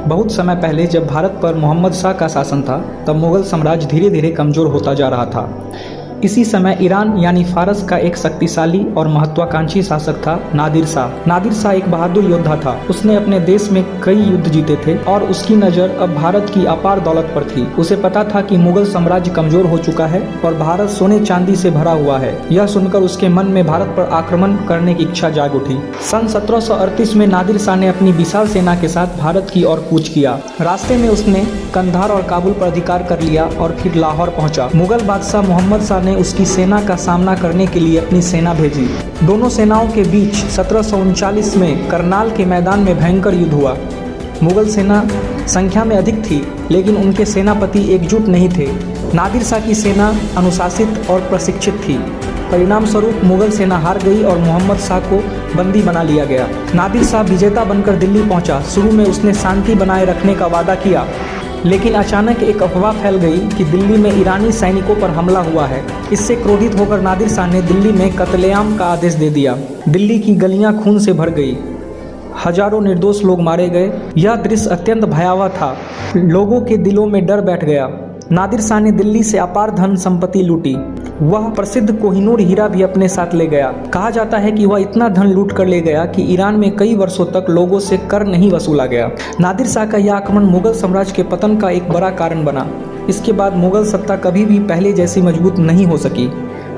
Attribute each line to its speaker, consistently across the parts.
Speaker 1: बहुत समय पहले जब भारत पर मोहम्मद शाह का शासन था, तब मुगल साम्राज्य धीरे धीरे कमज़ोर होता जा रहा था। इसी समय ईरान यानी फारस का एक शक्तिशाली और महत्वाकांक्षी शासक था नादिर शाह। नादिर शाह एक बहादुर योद्धा था। उसने अपने देश में कई युद्ध जीते थे और उसकी नज़र अब भारत की अपार दौलत पर थी। उसे पता था कि मुगल साम्राज्य कमजोर हो चुका है और भारत सोने चांदी से भरा हुआ है। यह सुनकर उसके मन में भारत पर आक्रमण करने की इच्छा जाग उठी। सन 1738 में नादिर शाह ने अपनी विशाल सेना के साथ भारत की ओर कूच किया। रास्ते में उसने कंधार और काबुल पर अधिकार कर लिया और फिर लाहौर पहुंचा। मुगल बादशाह मोहम्मद शाह ने उसकी सेना का सामना करने के लिए अपनी सेना भेजी। दोनों सेनाओं के बीच 1739 में करनाल के मैदान में भयंकर युद्ध हुआ। मुगल सेना संख्या में अधिक थी, लेकिन उनके सेनापति एकजुट नहीं थे। नादिर शाह की सेना अनुशासित और प्रशिक्षित थी। परिणाम स्वरूप मुगल सेना हार गई और मोहम्मद शाह को बंदी बना लिया गया। नादिर शाह विजेता बनकर दिल्ली पहुंचा। शुरू में उसने शांति बनाए रखने का वादा किया, लेकिन अचानक एक अफवाह फैल गई कि दिल्ली में ईरानी सैनिकों पर हमला हुआ है। इससे क्रोधित होकर नादिर शाह ने दिल्ली में कत्लेआम का आदेश दे दिया। दिल्ली की गलियां खून से भर गई। हजारों निर्दोष लोग मारे गए। यह दृश्य अत्यंत भयावह था। लोगों के दिलों में डर बैठ गया। नादिर शाह ने दिल्ली से अपार धन संपत्ति लूटी। वह प्रसिद्ध कोहिनूर हीरा भी अपने साथ ले गया। कहा जाता है कि वह इतना धन लूट कर ले गया कि ईरान में कई वर्षों तक लोगों से कर नहीं वसूला गया। नादिर शाह का यह आक्रमण मुगल साम्राज्य के पतन का एक बड़ा कारण बना। इसके बाद मुगल सत्ता कभी भी पहले जैसी मजबूत नहीं हो सकी।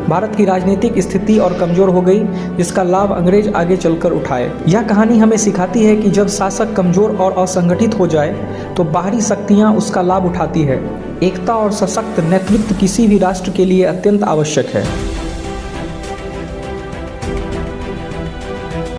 Speaker 1: भारत की राजनीतिक स्थिति और कमजोर हो गई, जिसका लाभ अंग्रेज आगे चलकर उठाए। यह कहानी हमें सिखाती है कि जब शासक कमजोर और असंगठित हो जाए तो बाहरी शक्तियां उसका लाभ उठाती है। एकता और सशक्त नेतृत्व किसी भी राष्ट्र के लिए अत्यंत आवश्यक है।